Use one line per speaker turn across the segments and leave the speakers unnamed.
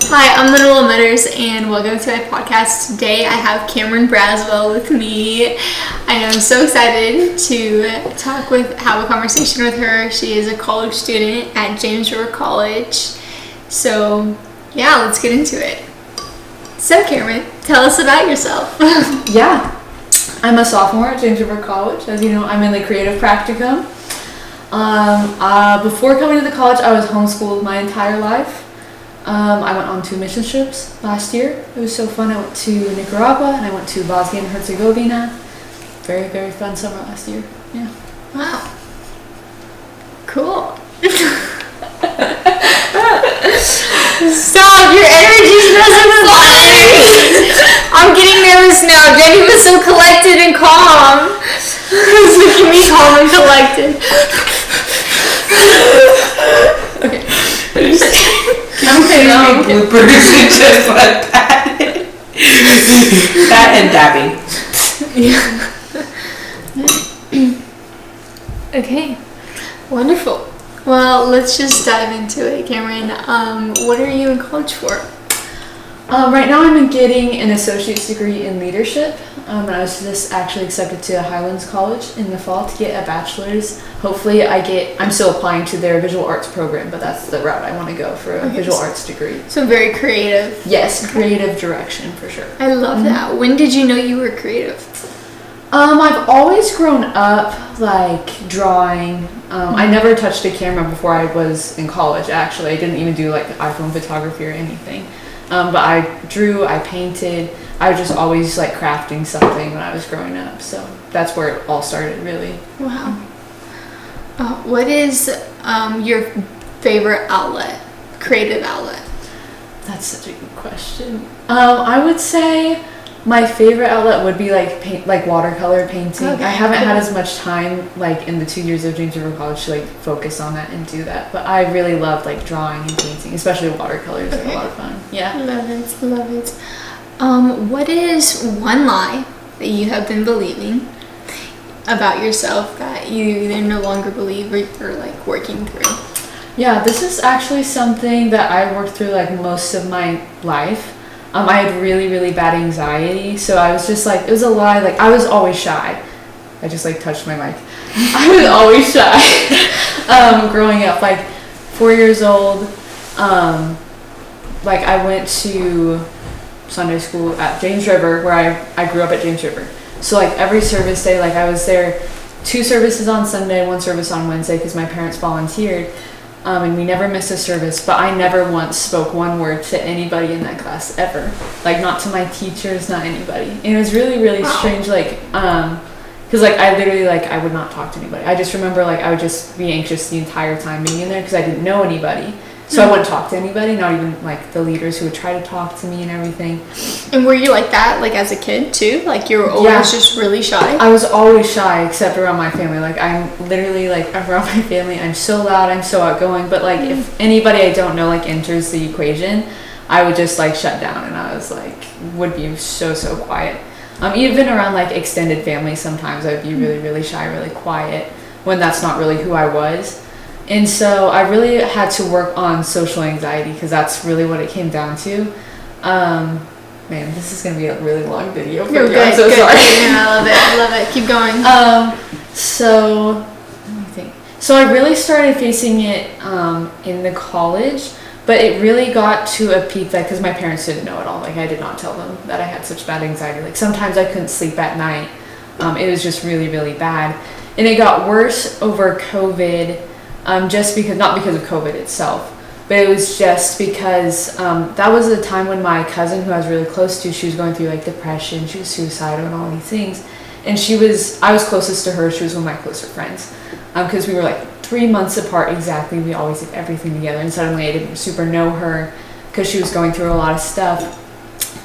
Hi, I'm Little Emitters, and welcome to my podcast. Today I have Kamryn with me. I am so excited to have a conversation with her. She is a college student at James River College. So, yeah, let's get into it. So, Kamryn, tell us about yourself.
Yeah, I'm a sophomore at James River College. As you know, I'm in the creative practicum. Before coming to the college, I was homeschooled my entire life. I went on 2 mission trips last year. It was so fun. I went to Nicaragua and I went to Bosnia and Herzegovina. Very, very fun summer last year. Yeah.
Wow. Cool. Stop! Your energy doesn't fly! I'm getting nervous now. Jenny was so collected and calm. It's making me calm and collected.
Okay.
I'm going to make bloopers and just like that. That and dabbing.
Yeah. Okay. Wonderful. Well, let's just dive into it, Kamryn. What are you in college for?
Right now I'm getting an associate's degree in leadership. And I was just actually accepted to Highlands College in the fall to get a bachelor's. Hopefully I'm still applying to their visual arts program, but that's the route I want to go for a visual arts degree.
So very creative.
Yes, creative direction for sure.
I love that. When did you know you were creative?
I've always grown up like drawing. I never touched a camera before I was in college, actually. I didn't even do like iPhone photography or anything. But I drew, I painted. I was just always like crafting something when I was growing up. So that's where it all started, really.
Wow. What is your favorite outlet, creative outlet?
That's such a good question. I would say my favorite outlet would be like watercolor painting.
Okay,
I haven't had as much time like in the 2 years of James River College to like focus on that and do that. But I really love like drawing and painting, especially watercolors. They're a lot of fun. Yeah.
Love it. Love it. What is one lie that you have been believing about yourself that you either no longer believe or like working through?
Yeah, this is actually something that I worked through like most of my life. I had really, really bad anxiety, so I was just like, it was a lie. Like, I was always shy. I just like touched my mic. I was always shy. Growing up, like 4 years old, like I went to Sunday school at James River, where I grew up at James River. So like every service day, like I was there 2 services on Sunday, 1 service on Wednesday, because my parents volunteered. And we never missed a service, but I never once spoke one word to anybody in that class ever. Like, not to my teachers, not anybody. And it was really, really strange, like, because, like, I literally, like, I would not talk to anybody. I just remember, like, I would just be anxious the entire time being in there because I didn't know anybody. So I wouldn't talk to anybody, not even, like, the leaders who would try to talk to me and everything.
And were you like that, like, as a kid, too? Like, you were always just really shy?
I was always shy, except around my family. Like, I'm literally, like, around my family, I'm so loud, I'm so outgoing. But, like, if anybody I don't know, like, enters the equation, I would just, like, shut down. And I was, like, would be so quiet. Even around, like, extended family, sometimes I'd be really, really shy, really quiet, when that's not really who I was. And so I really had to work on social anxiety because that's really what it came down to. Man, this is going to be a really long video for you. I'm so sorry.
I love it. Keep going.
So, let me think. So I really started facing it in the college, but it really got to a peak because my parents didn't know at all. Like, I did not tell them that I had such bad anxiety. Like, sometimes I couldn't sleep at night. It was just really, really bad. And it got worse over COVID. Just because, not because of COVID itself, but it was just because that was a time when my cousin, who I was really close to, she was going through like depression, she was suicidal and all these things, and I was closest to her. She was one of my closer friends, because we were like 3 months apart exactly. We always did everything together, and suddenly I didn't super know her because she was going through a lot of stuff,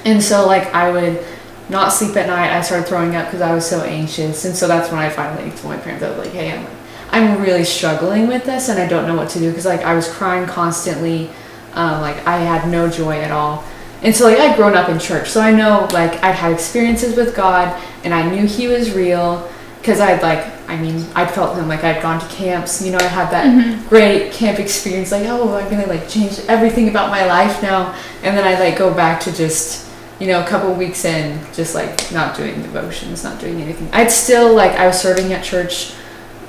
and so like I would not sleep at night. I started throwing up because I was so anxious, and so that's when I finally told my parents. I was like, hey, I'm really struggling with this and I don't know what to do because like I was crying constantly, like I had no joy at all. And so like I'd grown up in church, so I know like I'd had experiences with God and I knew he was real because I I mean, I felt him, like I'd gone to camps, you know, I had that great camp experience, like, oh, I'm gonna like change everything about my life now, and then I like go back to just, you know, a couple weeks in, just like not doing devotions, not doing anything. I'd still like, I was serving at church,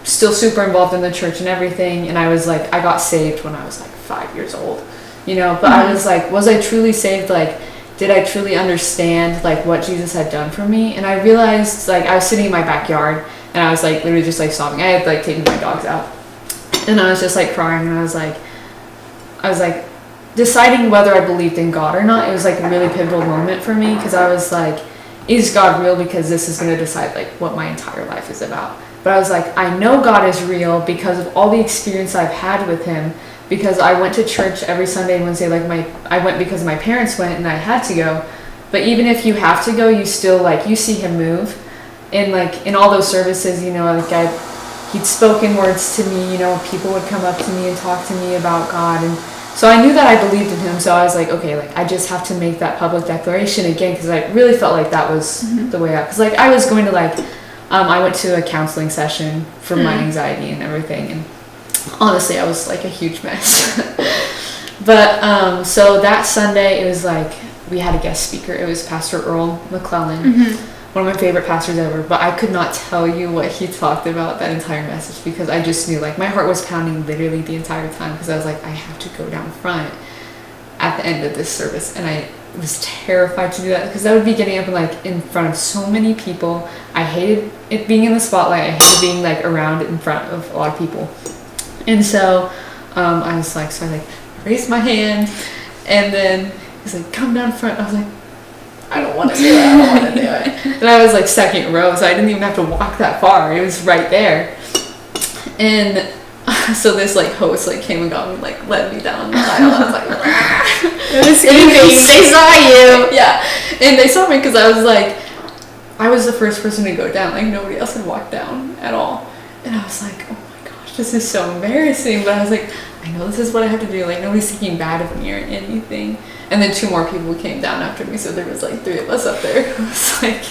still super involved in the church and everything, and I was like, I got saved when I was like 5 years old, you know, but I was like, was I truly saved? Like, did I truly understand like what Jesus had done for me? And I realized, like, I was sitting in my backyard and I was like literally just like sobbing. I had like taken my dogs out and I was just like crying, and I was like deciding whether I believed in God or not. It was like a really pivotal moment for me, because I was like, is God real? Because this is going to decide like what my entire life is about. But I was like, I know God is real because of all the experience I've had with him, because I went to church every Sunday and Wednesday. Like I went because my parents went and I had to go. But even if you have to go, you still like, you see him move. And like in all those services, you know, like he'd spoken words to me, you know, people would come up to me and talk to me about God. And so I knew that I believed in him. So I was like, okay, like I just have to make that public declaration again, because I really felt like that was the way out. Because like I was going to like, I went to a counseling session for my anxiety and everything. And honestly, I was like a huge mess. But so that Sunday, it was like we had a guest speaker. It was Pastor Earl McClellan, one of my favorite pastors ever. But I could not tell you what he talked about that entire message, because I just knew, like, my heart was pounding literally the entire time, because I was like, I have to go down front at the end of this service. And I was terrified to do that, because I would be getting up and like in front of so many people. I hated it being in the spotlight. I hated being like around in front of a lot of people. And so I was like, so I like raised my hand, and then he's like, come down front. I was like, I don't want to do it. I don't want to do it. And I was like second row, so I didn't even have to walk that far. It was right there. And so this like host like came and got me, like led me down the aisle. I was like,
it was they saw you.
Yeah, and they saw me because I was like, I was the first person to go down. Like nobody else had walked down at all. And I was like, oh my gosh, this is so embarrassing. But I was like, I know this is what I have to do. Like nobody's thinking bad of me or anything. And then 2 more people came down after me, so there was like 3 of us up there. I was like,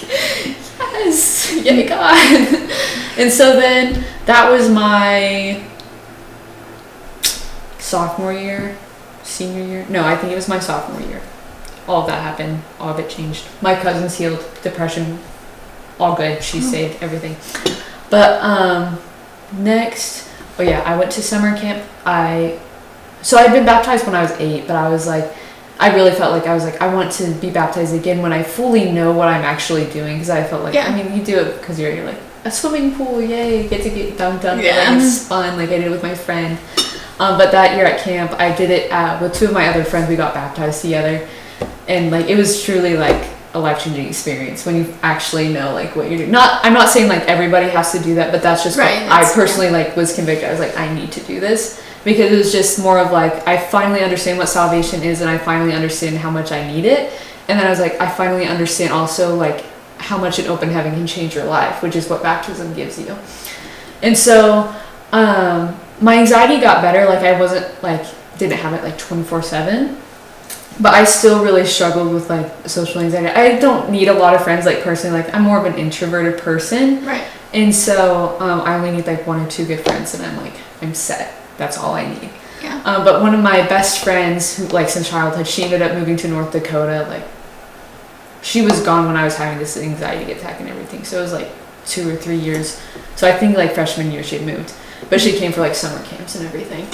yes, yay God. And so then that was my sophomore year, senior year. No, I think it was my sophomore year. All of that happened. All of it changed. My cousin's healed, depression, all good. She's saved, everything. But next, oh yeah, I went to summer camp. So I'd been baptized when I was 8, but I was like, I really felt like I want to be baptized again when I fully know what I'm actually doing, because I felt like, I mean, you do it because you're like, a swimming pool, yay, get to get dunked on. Yeah. Like, it's fun, like I did it with my friend. But that year at camp, I did it with 2 of my other friends. We got baptized together, and like it was truly like a life-changing experience when you actually know like what you're doing. I'm not saying like everybody has to do that, but that's just right, what I personally like was convicted. I was like, I need to do this, because it was just more of like, I finally understand what salvation is, and I finally understand how much I need it. And then I was like, I finally understand also like how much an open heaven can change your life, which is what baptism gives you. And so my anxiety got better. Like I wasn't like, didn't have it like 24/7, but I still really struggled with like social anxiety. I don't need a lot of friends, like personally, like I'm more of an introverted person.
Right.
And so I only need like 1 or 2 good friends, and I'm set. That's all I need.
Yeah.
But one of my best friends, who like since childhood, she ended up moving to North Dakota. Like she was gone when I was having this anxiety attack and everything. So it was like 2 or 3 years. So I think like freshman year she had moved, but she came for like summer camps and everything.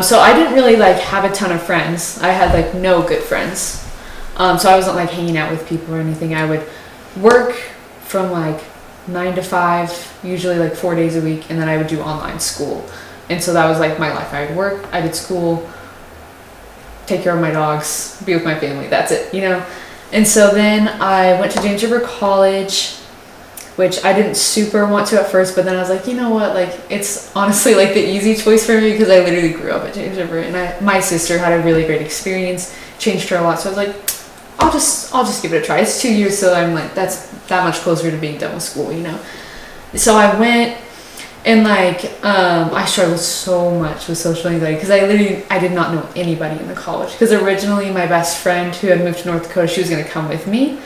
So I didn't really like have a ton of friends. I had like no good friends. So I wasn't like hanging out with people or anything. I would work from like 9 to 5, usually like 4 days a week, and then I would do online school. And so that was like my life. I would work, I did school, take care of my dogs, be with my family. That's it, you know? And so then I went to James River College, which I didn't super want to at first, but then I was like, you know what? Like, it's honestly like the easy choice for me, because I literally grew up at James River, and my sister had a really great experience, changed her a lot. So I was like, I'll just give it a try. It's 2 years, so I'm like, that's that much closer to being done with school, you know? So I went. And like, I struggled so much with social anxiety, because I did not know anybody in the college. Because originally my best friend who had moved to North Dakota, she was going to come with me,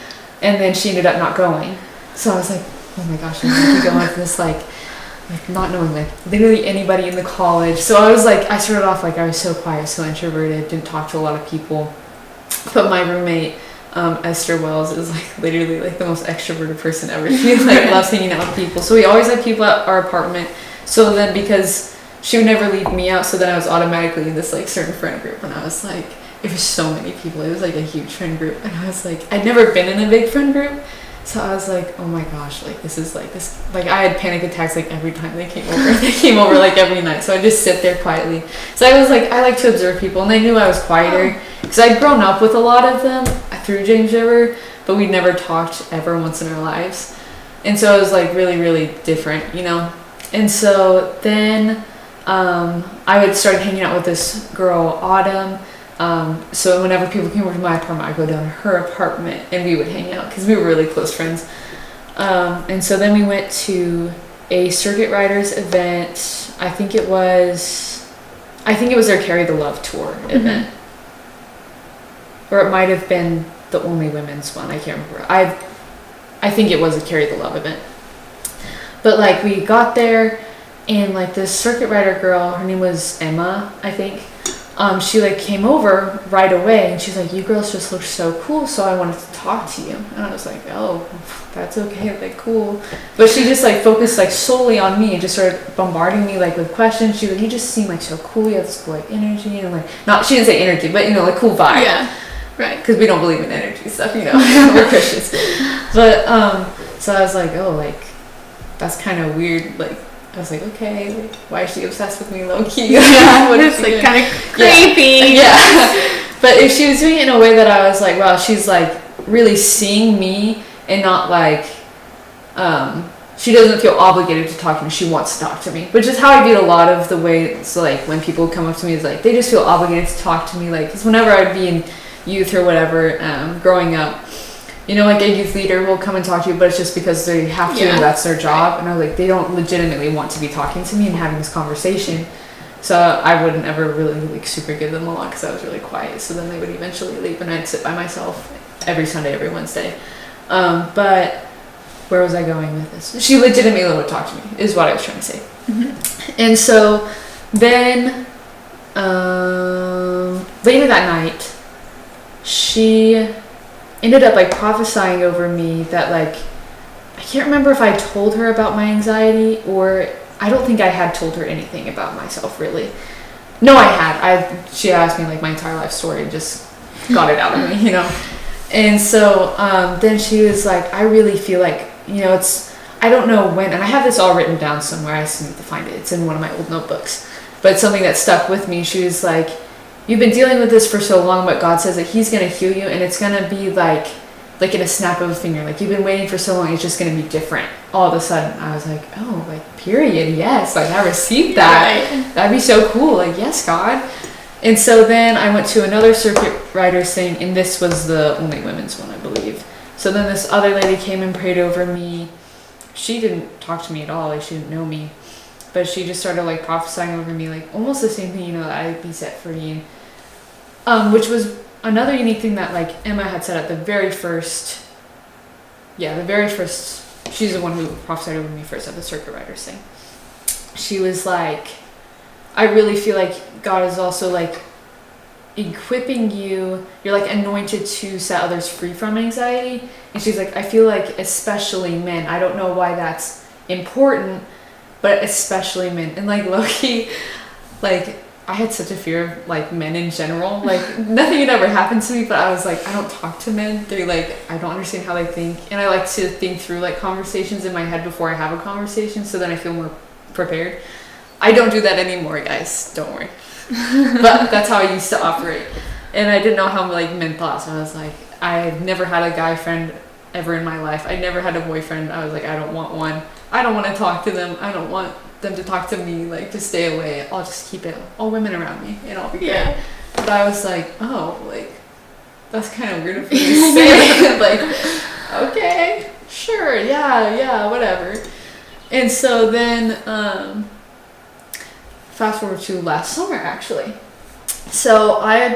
and then she ended up not going. So I was like, oh my gosh, I'm going to go on this like like not knowing like literally anybody in the college. So I was like, I started off like I was so quiet, so introverted, didn't talk to a lot of people. But my roommate, Esther Wells, is like literally like the most extroverted person ever. She like loves hanging out with people. So we always had people at our apartment. So then because she would never leave me out, so then I was automatically in this like certain friend group, and I was like, it was so many people. It was like a huge friend group, and I was like, I'd never been in a big friend group. So I was like, oh my gosh, like this is like this, like I had panic attacks like every time they came over. They came over like every night. So I just sit there quietly. So I was like, I like to observe people, and they knew I was quieter because I'd grown up with a lot of them through James River, but we'd never talked ever once in our lives. And so it was like really, really different, you know? And so then I would start hanging out with this girl, Autumn. So whenever people came over to my apartment, I'd go down to her apartment and we would hang out because we were really close friends. And so then we went to a Circuit Riders event. I think it was their Carry the Love tour event. Or it might have been the only women's one. I can't remember. I think it was a Carry the Love event. But like we got there and like this Circuit Rider girl, her name was Emma, I think. She like came over right away and she's like, you girls just look so cool, so I wanted to talk to you. And I was like, oh, that's okay, like cool. But she just like focused like solely on me and just started bombarding me like with questions. She was like, you just seem like so cool, you have this cool like energy, and like, not, she didn't say energy, but you know, like cool vibe.
Yeah, right.
Because we don't believe in energy stuff, you know, we're Christians. But so I was like, oh, like that's kind of weird, like I was like, okay, like, why is she obsessed with me low-key?
Yeah, what is like kind of creepy.
Yeah. But if she was doing it in a way that I was like, wow, she's like really seeing me and not like, she doesn't feel obligated to talk to me. She wants to talk to me, which is how I viewed a lot of the way. So like when people come up to me, it's like they just feel obligated to talk to me. Like, because whenever I'd be in youth or whatever, growing up, you know, like a youth leader will come and talk to you, but it's just because they have to, and that's their job. And I was like, they don't legitimately want to be talking to me and having this conversation. So I wouldn't ever really like super give them a lot because I was really quiet. So then they would eventually leave and I'd sit by myself every Sunday, every Wednesday. But where was I going with this? She legitimately would talk to me, is what I was trying to say. Mm-hmm. And so then later that night, she ended up like prophesying over me that like, I can't remember if I told her about my anxiety, or I don't think I had told her anything about myself really. No, I had. She asked me like my entire life story and just got it out of me, you know. And so then she was like, I really feel like, you know, it's, I don't know when, and I have this all written down somewhere. I just need to find it. It's in one of my old notebooks. But it's something that stuck with me. She was like, you've been dealing with this for so long, but God says that he's going to heal you, and it's going to be like in a snap of a finger. Like, you've been waiting for so long, it's just going to be different all of a sudden. I was like, oh, like, period, yes. Like, I received that. Right. That'd be so cool. Like, yes, God. And so then I went to another Circuit Riders thing, and this was the only women's one, I believe. So then this other lady came and prayed over me. She didn't talk to me at all. Like, she didn't know me. But she just started like prophesying over me, like almost the same thing, you know, that I'd be set free. Which was another unique thing that like Emma had said at the very first, she's the one who prophesied over me first at the Circuit Riders thing. She was like, I really feel like God is also like equipping you, you're like anointed to set others free from anxiety. And she's like, I feel like especially men, I don't know why that's important, but especially men. And like low-key, like I had such a fear of like men in general. Like nothing had ever happened to me, but I was like, I don't talk to men. They're like, I don't understand how they think. And I like to think through like conversations in my head before I have a conversation, so then I feel more prepared. I don't do that anymore, guys. Don't worry. But that's how I used to operate. And I didn't know how like men thought. So I was like, I never had a guy friend ever in my life. I never had a boyfriend. I was like, I don't want one. I don't want to talk to them. I don't want them to talk to me. Like, just stay away. I'll just keep it all women around me and I'll be good. But I was like, oh, like, that's kind of weird of me to say. Like, okay, sure, yeah, whatever. And so then, fast forward to last summer, actually. So I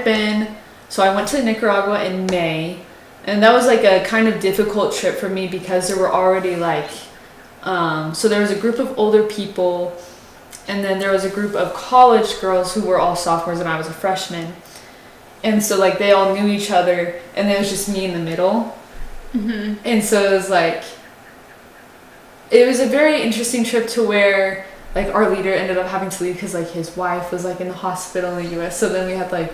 went to Nicaragua in May, and that was like a kind of difficult trip for me because there were already like, So there was a group of older people, and then there was a group of college girls who were all sophomores and I was a freshman. And so like they all knew each other, and it was just me in the middle.
Mm-hmm.
And so it was like, it was a very interesting trip to where like our leader ended up having to leave because like his wife was like in the hospital in the US. So then we had like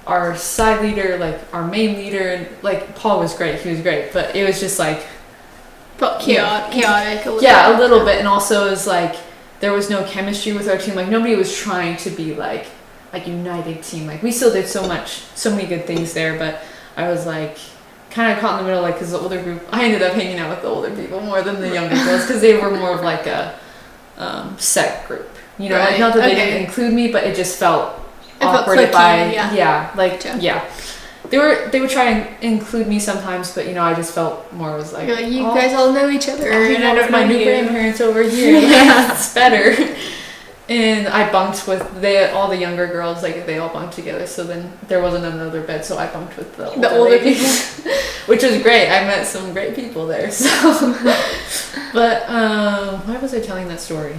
our side leader, like our main leader, and like Paul was great, he was great, but it was just like
But chaotic a little
yeah,
bit.
a little bit. And also it was like there was no chemistry with our team. Like nobody was trying to be like united team. Like we still did so many good things there, but I was like kind of caught in the middle, like because the older group, I ended up hanging out with the older people more than the younger girls because they were more of like a set group, you know,
Right.
like not that they
Okay.
didn't include me, but it just felt
It felt
awkward if
cliquey, yeah.
yeah. They would try and include me sometimes, but you know I just felt more was like,
You're like, you
oh,
guys all know each other,
I'll hang
and
out
I
with
don't
my
know
new
you.
grandparents over here.
Yeah.
It's better. And I bunked with all the younger girls, like they all bunked together. So then there wasn't another bed, so I bunked with the older ladies, which was great. I met some great people there. So, but why was I telling that story?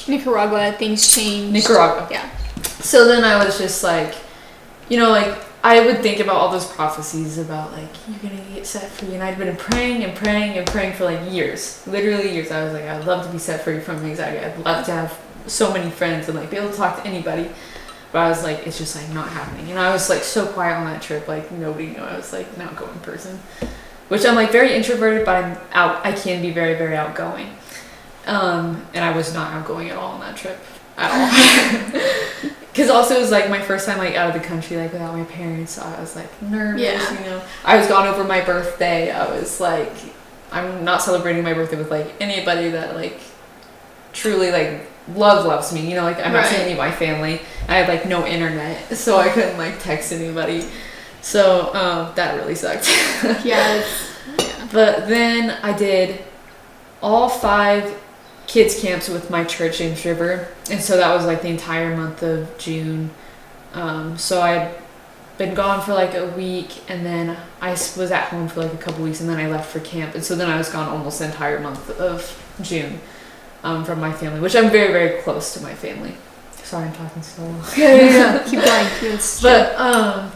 Nicaragua, things changed.
Nicaragua.
Yeah.
So then I was just like, you know, like I would think about all those prophecies about like you're gonna get set free, and I'd been praying and praying and praying for like years, literally years. I was like, I'd love to be set free from anxiety. I'd love to have so many friends and like be able to talk to anybody, but I was like, it's just like not happening. And I was like so quiet on that trip, like nobody knew I was like an outgoing person, which I'm like very introverted, but I can be very, very outgoing. And I was not outgoing at all on that trip at all. Because also it was like my first time like out of the country, like without my parents, so I was like nervous.
Yeah.
You know, I was gone over my birthday. I was like, I'm not celebrating my birthday with like anybody that like truly like loves me, you know, like I'm not seeing any of my family. I had like no internet, so I couldn't like text anybody, so that really sucked.
Yeah.
But then I did all 5 kids camps with my church, James River, and so that was like the entire month of June. So I'd been gone for like a week, and then I was at home for like a couple weeks, and then I left for camp, and so then I was gone almost the entire month of June. From my family, which I'm very, very close to my family. Sorry, I'm talking so long.
Yeah. Keep going.
But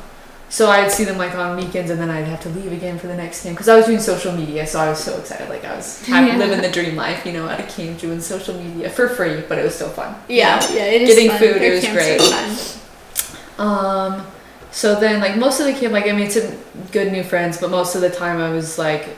so I'd see them like on weekends, and then I'd have to leave again for the next camp because I was doing social media, so I was so excited. Like I was living the dream life, you know, at a camp doing social media for free, but it was still fun.
Yeah,
you know?
yeah, it is
getting
fun.
food,
Your
it was
camps
great.
are fun.
So then like most of the camp, like I made some good new friends, but most of the time I was like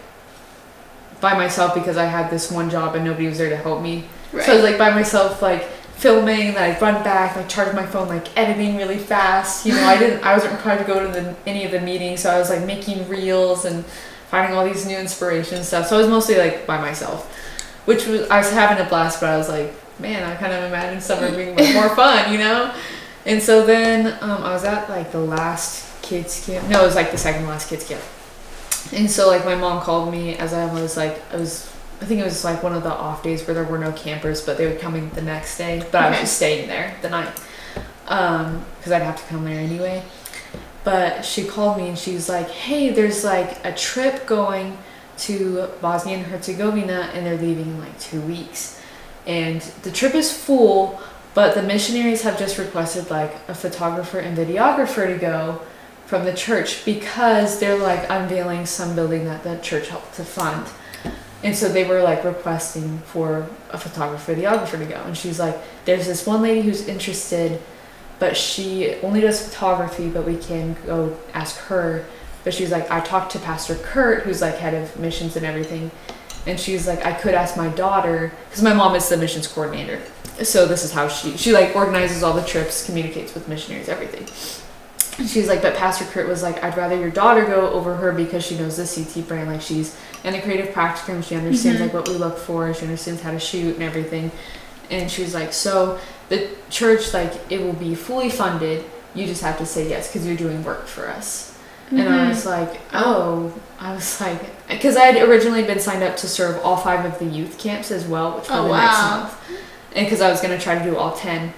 by myself because I had this one job and nobody was there to help me.
Right.
So I was like by myself, like filming, then I'd run back, like charge my phone, like editing really fast. You know, I wasn't required to go to any of the meetings, so I was like making reels and finding all these new inspiration stuff. So I was mostly like by myself, which I was having a blast, but I was like, man, I kind of imagined summer being more fun, you know? And so then I was at like the last kids camp. No, it was like the second to last kids camp. And so like my mom called me as I think it was like one of the off days where there were no campers, but they would come in the next day. But I was just staying there the night because I'd have to come there anyway. But she called me and she was like, hey, there's like a trip going to Bosnia and Herzegovina and they're leaving in like 2 weeks. And the trip is full, but the missionaries have just requested like a photographer and videographer to go from the church because they're like unveiling some building that the church helped to fund. And so they were like requesting for a photographer, videographer to go. And she's like, there's this one lady who's interested, but she only does photography, but we can go ask her. But she's like, I talked to Pastor Kurt, who's like head of missions and everything. And she's like, I could ask my daughter, because my mom is the missions coordinator. So this is how she like organizes all the trips, communicates with missionaries, everything. She's like, but Pastor Kurt was like, I'd rather your daughter go over her because she knows the CT brand. Like she's in the creative practicum. She understands like what we look for. She understands how to shoot and everything. And she was like, so the church, like it will be fully funded. You just have to say yes because you're doing work for us. And I was like, because I had originally been signed up to serve all 5 of the youth camps as well, which were the next month. And because I was going to try to do all 10.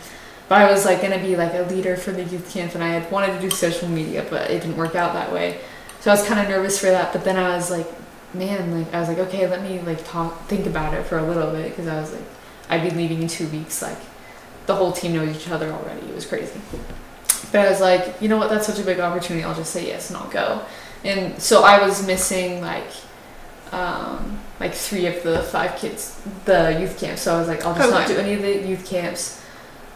But I was like going to be like a leader for the youth camp, and I had wanted to do social media, but it didn't work out that way. So I was kind of nervous for that. But then I was like, man, like, I was like, okay, let me, like, think about it for a little bit, because I was like, I'd be leaving in 2 weeks, like, the whole team knows each other already. It was crazy. But I was like, you know what, that's such a big opportunity, I'll just say yes and I'll go. And so I was missing, like 3 of the 5 kids, the youth camps. So I was like, I'll just not do any of the youth camps.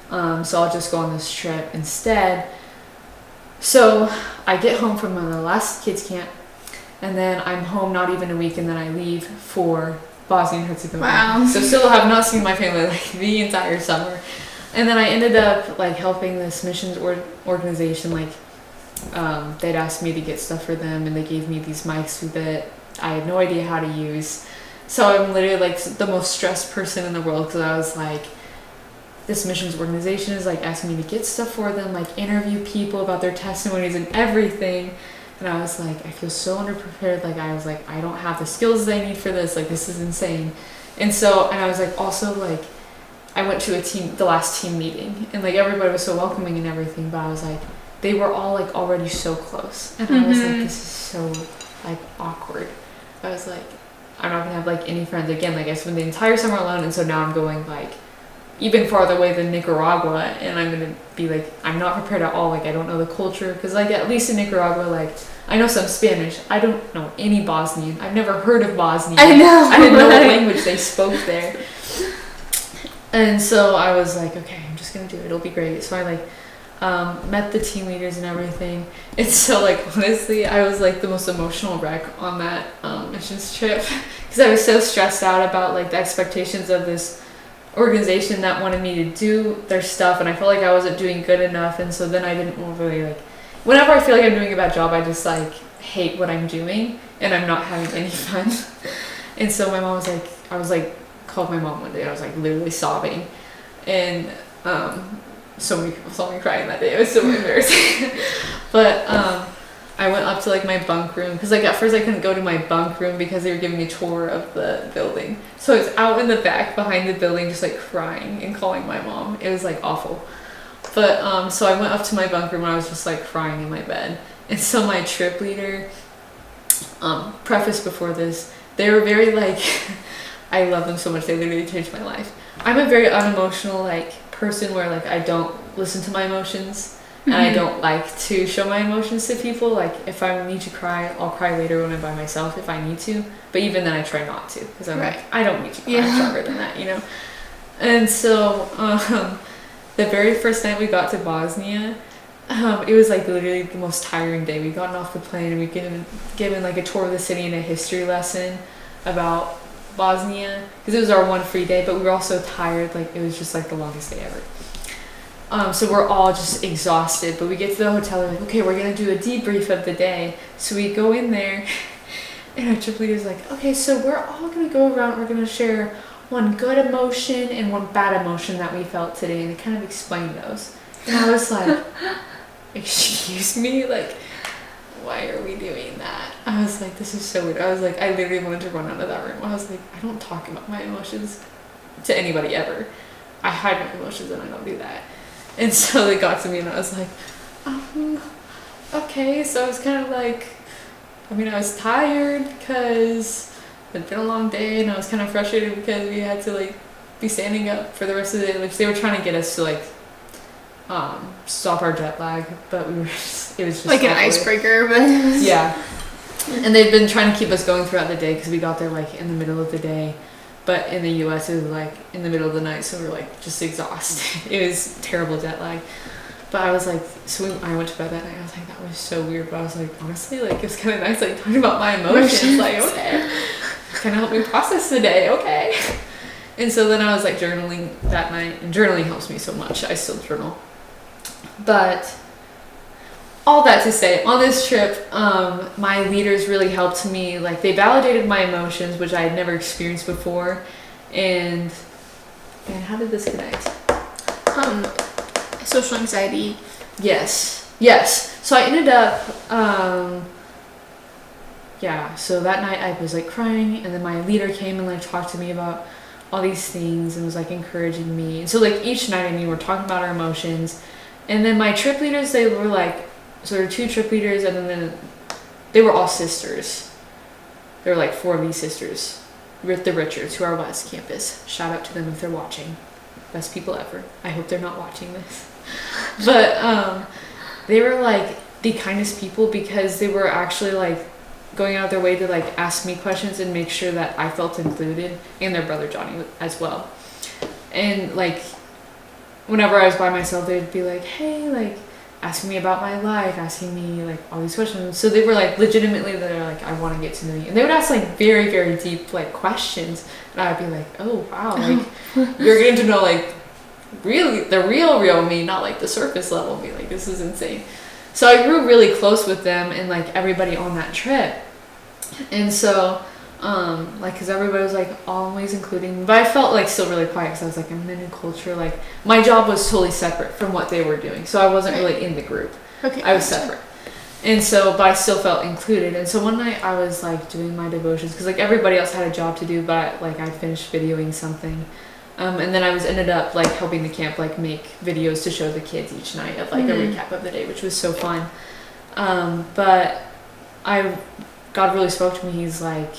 So I'll just go on this trip instead. So I get home from the last kids camp, and then I'm home not even a week, and then I leave for Bosnia and Herzegovina.
Wow.
So still have not seen my family like the entire summer. And then I ended up like helping this missions organization. Like they'd asked me to get stuff for them, and they gave me these mics that I had no idea how to use. So I'm literally like the most stressed person in the world, because I was like, this missions organization is like asking me to get stuff for them, like interview people about their testimonies and everything. And I was like, I feel so underprepared. Like I was like, I don't have the skills I need for this. Like this is insane. And I was like, also like, I went to the last team meeting, and like everybody was so welcoming and everything, but I was like, they were all like already so close, and I was like, this is so like awkward. I was like, I'm not gonna have like any friends again. Like I spent the entire summer alone, and so now I'm going like even farther away than Nicaragua, and I'm gonna be like, I'm not prepared at all. Like I don't know the culture, because like at least in Nicaragua, like I know some Spanish. I don't know any Bosnian. I've never heard of Bosnian.
I know.
I didn't know what language they spoke there. And so I was like, okay, I'm just gonna do it. It'll be great. So I like met the team leaders and everything. And so like honestly, I was like the most emotional wreck on that missions trip, because I was so stressed out about like the expectations of this organization that wanted me to do their stuff, and I felt like I wasn't doing good enough. And so then I didn't really like. Whenever I feel like I'm doing a bad job, I just like hate what I'm doing, and I'm not having any fun. And so my mom was like, I was like. Called my mom one day, and I was like literally sobbing, and so many people saw me crying that day. It was so embarrassing. But I went up to like my bunk room, because like at first I couldn't go to my bunk room because they were giving me a tour of the building. So I was out in the back behind the building just like crying and calling my mom. It was like awful. But so I went up to my bunk room, and I was just like crying in my bed. And so my trip leader, preface before this, they were very like I love them so much. They literally changed my life. I'm a very unemotional like person, where like I don't listen to my emotions, and I don't like to show my emotions to people. Like if I need to cry, I'll cry later when I'm by myself if I need to. But even then I try not to, because I'm like, I don't need to cry. I'm stronger than that, you know? And so the very first night we got to Bosnia, it was like literally the most tiring day. We'd gotten off the plane, and we'd given like a tour of the city and a history lesson about Bosnia, because it was our one free day, but we were all so tired. Like it was just like the longest day ever. So we're all just exhausted, but we get to the hotel, and we're like, okay, we're gonna do a debrief of the day. So we go in there, and our trip leader's like, okay, so we're all gonna go around, we're gonna share one good emotion and one bad emotion that we felt today, and they kind of explained those. And I was like, excuse me, like, why are we doing that? I was like, this is so weird. I was like, I literally wanted to run out of that room. I was like, I don't talk about my emotions to anybody ever. I hide my emotions, and I don't do that. And so they got to me, and I was like, okay. So I was kind of like, I mean, I was tired because it'd been a long day, and I was kind of frustrated because we had to like be standing up for the rest of the day. Like they were trying to get us to like stop our jet lag, but it was just
like an icebreaker, but
yeah. And they've been trying to keep us going throughout the day, because we got there like in the middle of the day, but in the US it was like in the middle of the night, so we were like just exhausted. It was terrible jet lag. But I was like, I went to bed that night. I was like, that was so weird. But I was like, honestly, like it was kind of nice, like talking about my emotions. Like, okay, kind of helped me process the day. Okay. And so then I was like journaling that night, and journaling helps me so much. I still journal. But all that to say, on this trip, my leaders really helped me. Like they validated my emotions, which I had never experienced before. And how did this connect?
Social anxiety.
Yes. So I ended up, so that night I was like crying, and then my leader came and like talked to me about all these things and was like encouraging me. And so like each night, I mean, we're talking about our emotions. And then my trip leaders, they were like, so there were 2 trip leaders, and then they were all sisters. there were like 4 of these sisters, the Richards, who are West Campus. Shout out to them if they're watching. Best people ever. I hope they're not watching this. But they were like the kindest people because they were actually like going out of their way to like ask me questions and make sure that I felt included, and their brother Johnny as well. And like whenever I was by myself, they'd be like, hey, like asking me about my life, asking me like all these questions. So they were like legitimately, they're like, I want to get to know you. And they would ask like very, very deep like questions, and I'd be like, oh wow, like you're getting to know like really the real me, not like the surface level me. Like this is insane. So I grew really close with them and like everybody on that trip. And so like because everybody was like always including me, but I felt like still really quiet because I was like, I'm in a new culture. Like my job was totally separate from what they were doing, so I wasn't really in the group.
Okay,
I was separate. And so but I still felt included. And so one night I was like doing my devotions because like everybody else had a job to do, but like I finished videoing something, and then I ended up like helping the camp like make videos to show the kids each night of like a recap of the day, which was so fun. But God really spoke to me. He's like,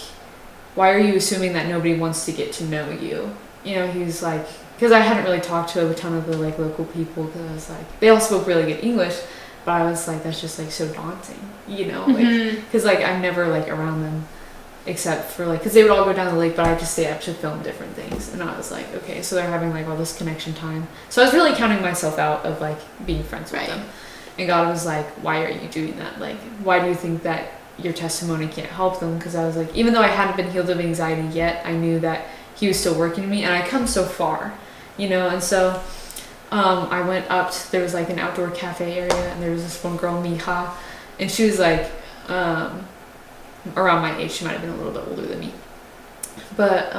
why are you assuming that nobody wants to get to know you? You know, he's like, because I hadn't really talked to a ton of the like local people, because I was like, they all spoke really good English, but I was like, that's just like so daunting, you know, like, because like I'm never like around them except for like, because they would all go down the lake, but I just stay up to film different things. And I was like, okay, so they're having like all this connection time. So I was really counting myself out of like being friends with them. And God was like, why are you doing that? Like, why do you think that your testimony can't help them? Because I was like, even though I hadn't been healed of anxiety yet, I knew that he was still working in me, and I come so far, you know. And so I went up there was like an outdoor cafe area, and there was this one girl, Miha, and she was like around my age. She might have been a little bit older than me, but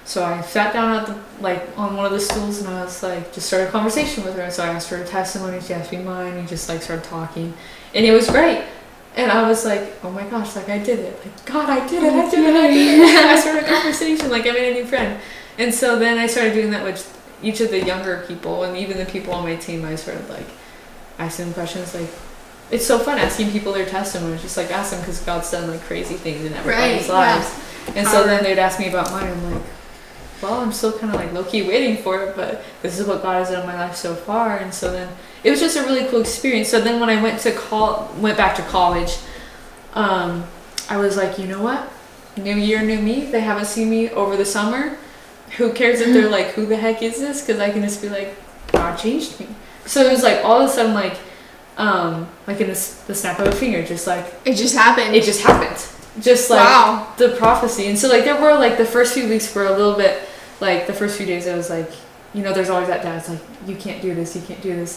so I sat down at the like on one of the stools, and I was like just started a conversation with her. And so I asked her a testimony, she asked me mine, we just like started talking, and it was great. And I was like, oh my gosh, like I did it. Like, God, I did it. I started a conversation, like I made a new friend. And so then I started doing that with each of the younger people, and even the people on my team. I started like asking them questions. Like, it's so fun asking people their testimonies. Just like ask them, because God's done like crazy things in everybody's lives. Yeah. And so then they'd ask me about mine. I'm like, well, I'm still kind of like low-key waiting for it, but this is what God has done in my life so far. And so then it was just a really cool experience. So then when I went back to college, I was like, you know what? New year, new me. They haven't seen me over the summer. Who cares if they're like, who the heck is this? Because I can just be like, God changed me. So it was like all of a sudden like in the snap of a finger, just like
it just happened.
It just happened. Just like the prophecy. And so like there were like the first few weeks were a little bit like the first few days I was like, you know, there's always that doubt. It's like, you can't do this,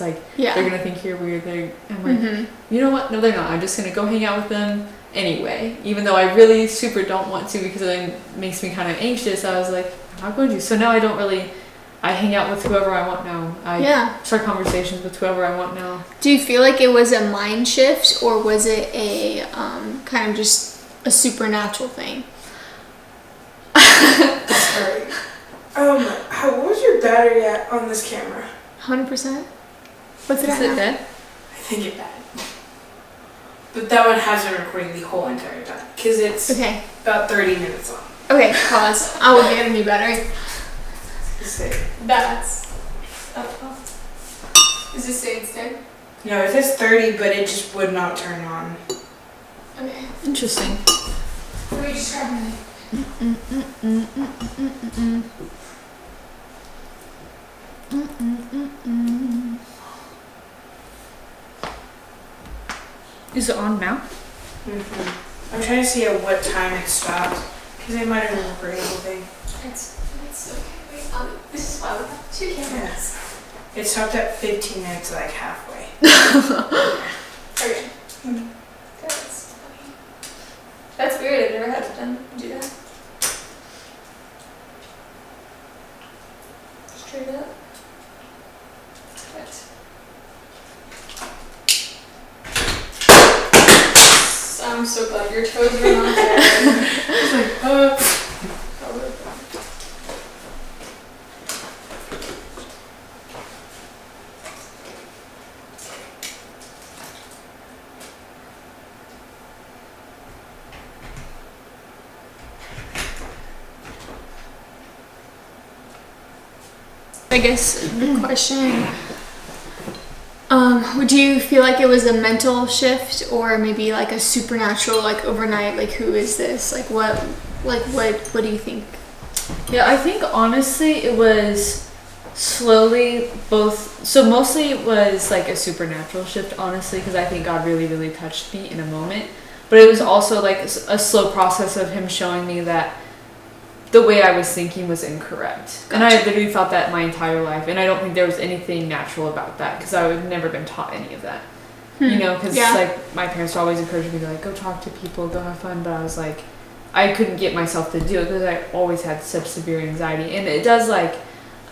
like they're gonna think you're weird. I'm like, you know what, no they're not. I'm just gonna go hang out with them anyway, even though I really super don't want to, because it makes me kind of anxious. I was like, I'm not going to. So now I hang out with whoever I want now. I start conversations with whoever I want now.
Do you feel like it was a mind shift, or was it a kind of just a supernatural thing?
Sorry. What was your battery at on this camera?
100%. What's it at?
Is it dead?
I think it died. But that one has been recording the whole entire time, because it's about 30 minutes long.
Okay, pause. I will get a new battery. That's. Is this saying it's dead?
No, it says 30, but it just would not turn on.
Okay.
Interesting.
Let me just grab my.
Is it on now?
I'm trying to see at what time it stopped, because I might have been recording the whole thing.
It's okay. Wait, this is why we have 2 cameras.
It stopped at 15 minutes, like halfway.
Okay. That's weird. I've never had to do that. Straight up. I'm so glad your toes were not there. It's like, guess the question, would you feel like it was a mental shift or maybe like a supernatural, like overnight, like who is this? Like what do you think?
Yeah, I think honestly it was slowly both. So mostly it was like a supernatural shift, honestly, because I think God really, really touched me in a moment. But it was also like a slow process of him showing me that the way I was thinking was incorrect. Gotcha. And I literally thought that my entire life. And I don't think there was anything natural about that because I had never been taught any of that. You know, because like my parents always encouraged me to like go talk to people, go have fun. But I was like, I couldn't get myself to do it because I always had such severe anxiety. And it does like,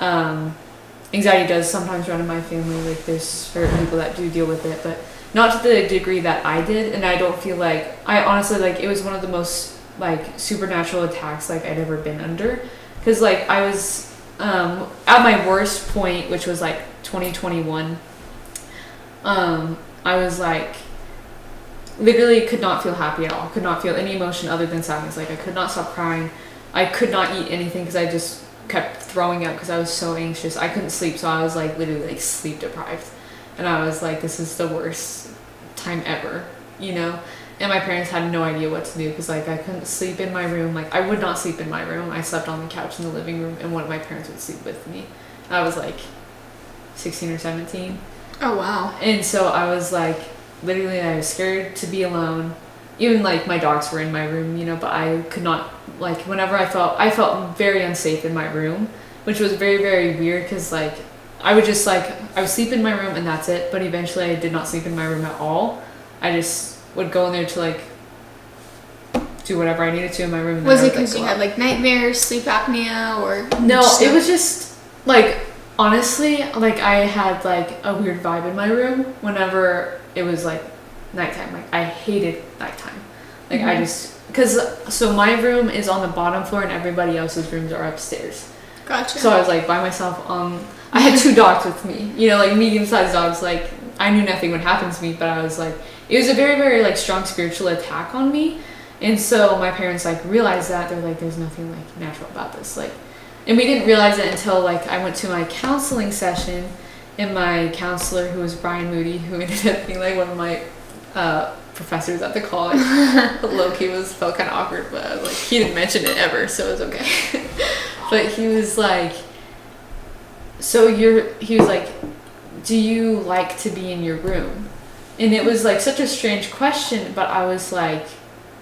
anxiety does sometimes run in my family. Like there's certain people that do deal with it, but not to the degree that I did. And I don't feel like, I honestly like, it was one of the most like supernatural attacks like I'd ever been under. Cause like I was, at my worst point, which was like 2021, I was like, literally could not feel happy at all. Could not feel any emotion other than sadness. Like I could not stop crying. I could not eat anything because I just kept throwing up because I was so anxious. I couldn't sleep, so I was like literally like sleep deprived. And I was like, this is the worst time ever, you know? And my parents had no idea what to do because like I couldn't sleep in my room. Like I would not sleep in my room. I slept on the couch in the living room and one of my parents would sleep with me. I was like 16 or 17.
Oh wow.
And so I was like, literally I was scared to be alone. Even like my dogs were in my room, you know, but I could not, like whenever I felt very unsafe in my room, which was very, very weird because like I would just like, I would sleep in my room and that's it. But eventually I did not sleep in my room at all. I just would go in there to like do whatever I needed to in my room.
Was it because you had like nightmares, sleep apnea, or
no? It was just like honestly, like I had like a weird vibe in my room whenever it was like nighttime. Like I hated nighttime. Like I just so my room is on the bottom floor and everybody else's rooms are upstairs.
Gotcha.
So I was like by myself. I had 2 dogs with me. You know, like medium-sized dogs. Like I knew nothing would happen to me, but I was like, it was a very, very like strong spiritual attack on me. And so my parents like realized that. They're like, there's nothing like natural about this. Like, and we didn't realize it until like I went to my counseling session, and my counselor, who was Brian Moody, who ended up being like one of my professors at the college, low-key felt kind of awkward, but I was like, he didn't mention it ever, so it was okay. But he was like, he was like, do you like to be in your room? And it was like such a strange question, but I was like,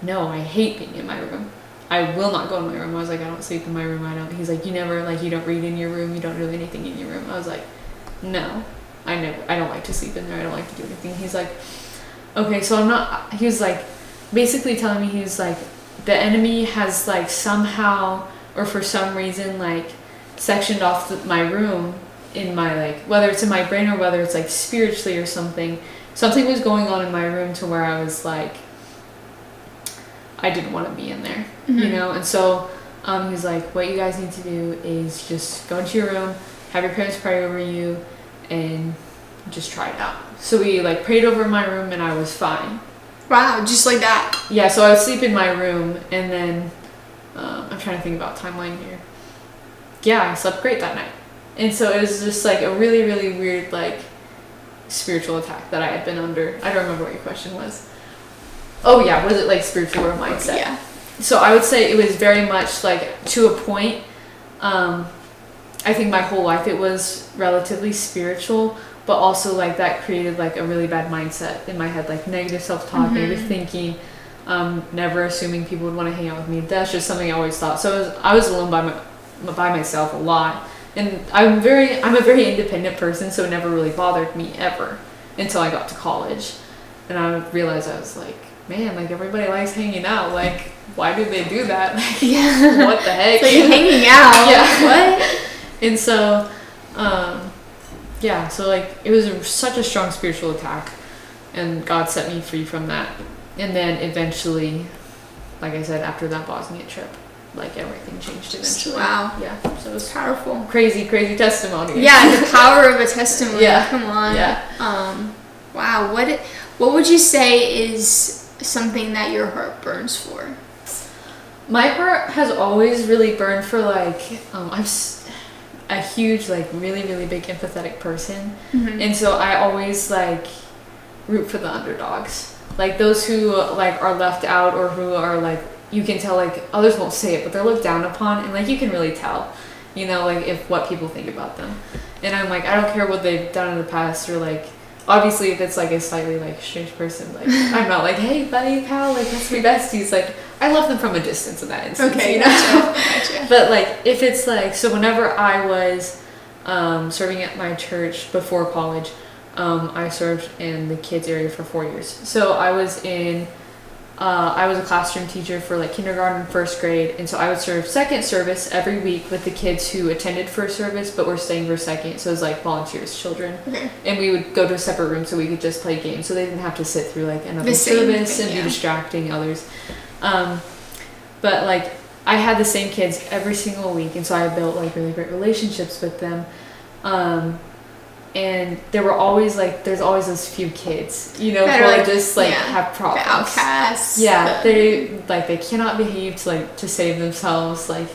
no, I hate being in my room. I will not go in my room. I was like, I don't sleep in my room. He's like, you never, like, you don't read in your room. You don't do anything in your room. I was like, no, I don't like to sleep in there. I don't like to do anything. He's like, okay, so he was like, basically telling me, he was like, the enemy has like somehow, or for some reason, like sectioned off my room in my, like, whether it's in my brain or whether it's like spiritually or something was going on in my room to where I was like, I didn't want to be in there, you know? And so he's like, what you guys need to do is just go into your room, have your parents pray over you, and just try it out. So we like prayed over my room and I was fine.
Wow, just like that.
Yeah, so I would sleep in my room and then I'm trying to think about timeline here. Yeah, I slept great that night. And so it was just like a really, really weird like spiritual attack that I had been under. I don't remember what your question was. Oh yeah, was it like spiritual or mindset?
Yeah.
So I would say it was very much like to a point. I think my whole life it was relatively spiritual, but also like that created like a really bad mindset in my head, like negative self-talk, negative thinking, never assuming people would want to hang out with me. That's just something I always thought. So I was alone by myself a lot. And I'm a very independent person, so it never really bothered me ever until I got to college. And I realized I was like, man, like everybody likes hanging out. Like, why do they do that? Like,
yeah.
What the heck?
So you're hanging out.
Yeah. What? And so, yeah, so like it was such a strong spiritual attack, and God set me free from that. And then eventually, like I said, after that Bosnia trip, like everything changed eventually.
Wow.
Yeah. So it was
powerful.
Crazy testimony.
Yeah, the power of a testimony.
Yeah.
Come on.
Yeah.
Wow. What would you say is something that your heart burns for?
a huge, like, really, really big empathetic person.
Mm-hmm.
And so I always, like, root for the underdogs. Like, those who, like, are left out or who are, like, you can tell, like, others won't say it, but they're looked down upon. And, like, you can really tell, you know, like, if what people think about them. And I'm like, I don't care what they've done in the past or, like, obviously if it's, like, a slightly, like, strange person, like, I'm not like, hey, buddy, pal, like, let's be besties. Like, I love them from a distance in that instance.
Okay,
you know?
gotcha.
But, like, if it's, like, so whenever I was serving at my church before college, I served in the kids area for 4 years. So I was a classroom teacher for like kindergarten, first grade, and so I would serve second service every week with the kids who attended first service but were staying for second. So it was like volunteers, children,
okay.
And we would go to a separate room so we could just play games, so they didn't have to sit through like another service and be distracting others. But like I had the same kids every single week, and so I built like really great relationships with them. And there were always like, there's always those few kids, you know, who like just like have problems.
The outcasts.
Yeah, they cannot behave to save themselves. Like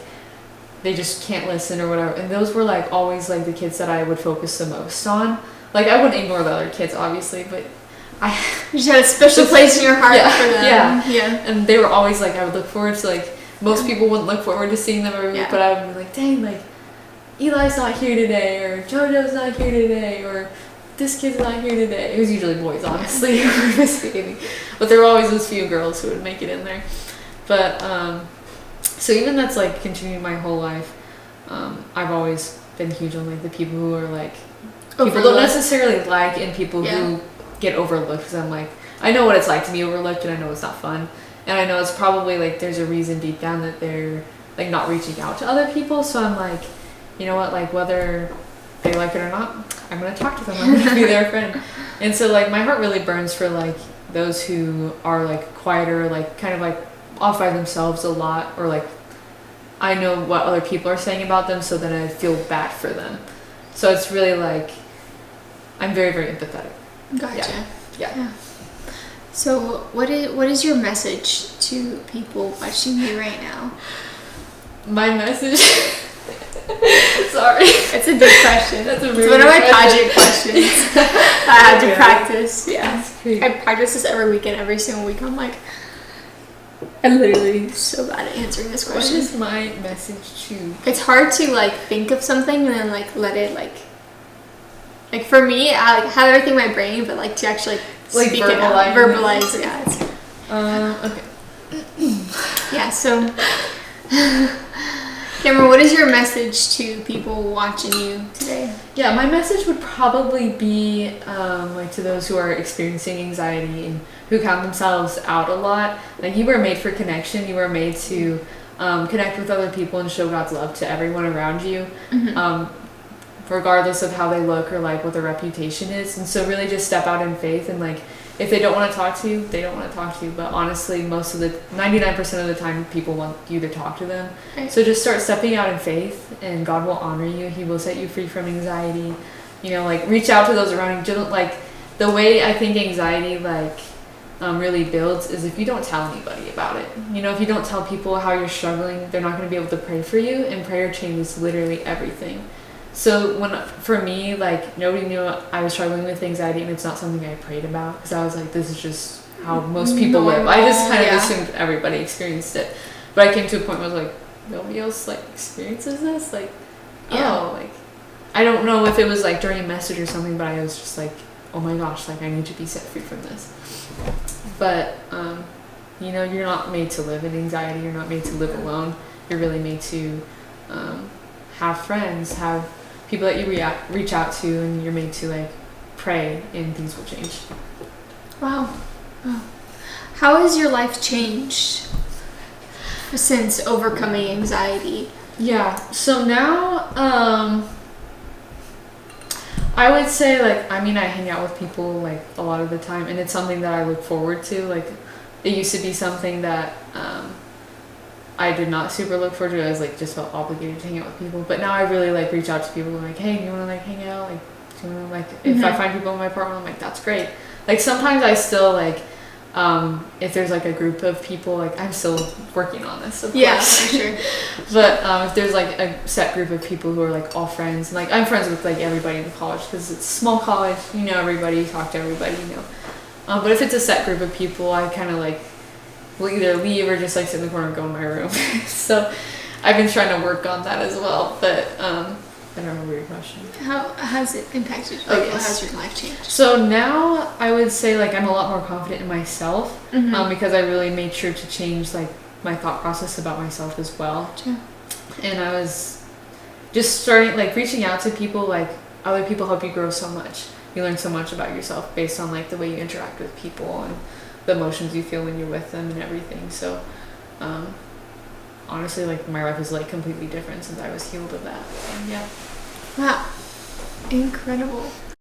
they just can't listen or whatever. And those were like always like the kids that I would focus the most on. Like I wouldn't ignore the other kids, obviously, but
you just had a special place in your heart for them.
Yeah. And they were always like, I would look forward to like, most people wouldn't look forward to seeing them every week, but I would be like, dang, like Eli's not here today, or JoJo's not here today, or this kid's not here today. It was usually boys, honestly, who were misbehaving. But there were always those few girls who would make it in there. But, so even that's like continued my whole life. I've always been huge on like the people who are like, people don't necessarily like, and people who get overlooked, because I'm like, I know what it's like to be overlooked, and I know it's not fun. And I know it's probably like there's a reason deep down that they're like not reaching out to other people. So I'm like, you know what, like whether they like it or not, I'm going to talk to them. I'm going to be their friend. And so like my heart really burns for like those who are like quieter, like kind of like off by themselves a lot, or like I know what other people are saying about them, so then I feel bad for them. So it's really like, I'm very, very empathetic.
Gotcha.
Yeah.
So what is your message to people watching you right now?
My message... Sorry.
It's a good question.
That's
it's one of my pageant questions. I have to practice. Yeah. I practice this every weekend, every single week. I'm like, I'm literally so bad at answering this question.
What is my message to?
It's hard to like think of something and then like let it like for me, I like have everything in my brain, but like to actually like speak it out, verbalize. Yeah.
Okay.
Yeah. So. Kamryn, what is your message to people watching you today?
Yeah, my message would probably be like to those who are experiencing anxiety and who count themselves out a lot. Like you were made for connection. You were made to connect with other people and show God's love to everyone around you, regardless of how they look or like what their reputation is. And so really just step out in faith, and like if they don't want to talk to you, they don't want to talk to you. But honestly, 99% of the time, people want you to talk to them. Right. So just start stepping out in faith, and God will honor you. He will set you free from anxiety. You know, like reach out to those around you. Don't like the way I think anxiety like really builds is if you don't tell anybody about it. You know, if you don't tell people how you're struggling, they're not going to be able to pray for you. And prayer changes literally everything. So for me, like nobody knew I was struggling with anxiety, and it's not something I prayed about, because I was like, this is just how most people live. I just kind of assumed everybody experienced it. But I came to a point where I was like, nobody else like experiences this? Like, like I don't know if it was like during a message or something, but I was just like, oh my gosh, like I need to be set free from this. But you know, you're not made to live in anxiety. You're not made to live alone. You're really made to have friends, have people that you reach out to, and you're made to like pray, and things will change.
Wow. How has your life changed since overcoming anxiety?
Yeah. So now, I would say like, I mean, I hang out with people like a lot of the time, and it's something that I look forward to. Like, it used to be something that I did not super look forward to. I was like just felt obligated to hang out with people, but now I really like reach out to people and like, hey, you want to like hang out? Like, do you want to like if I find people in my apartment, I'm like, that's great. Like sometimes I still like if there's like a group of people, like I'm still working on this, of
Yeah,
course.
for sure.
But if there's like a set group of people who are like all friends, and like I'm friends with like everybody in the college because it's a small college, you know everybody, you talk to everybody, you know. But if it's a set group of people, I kind of like will either leave or just like sit in the corner and go in my room. So I've been trying to work on that as well, but I don't remember your question.
How has it impacted you?
Oh,
Like,
yes.
how has your life changed?
So now I would say like I'm a lot more confident in myself
Mm-hmm.
because I really made sure to change like my thought process about myself as well.
Yeah.
And I was just starting like reaching out to people, like other people help you grow so much. You learn so much about yourself based on like the way you interact with people and the emotions you feel when you're with them and everything. So honestly, like my life is like completely different since I was healed of that. And yeah.
Wow. Incredible.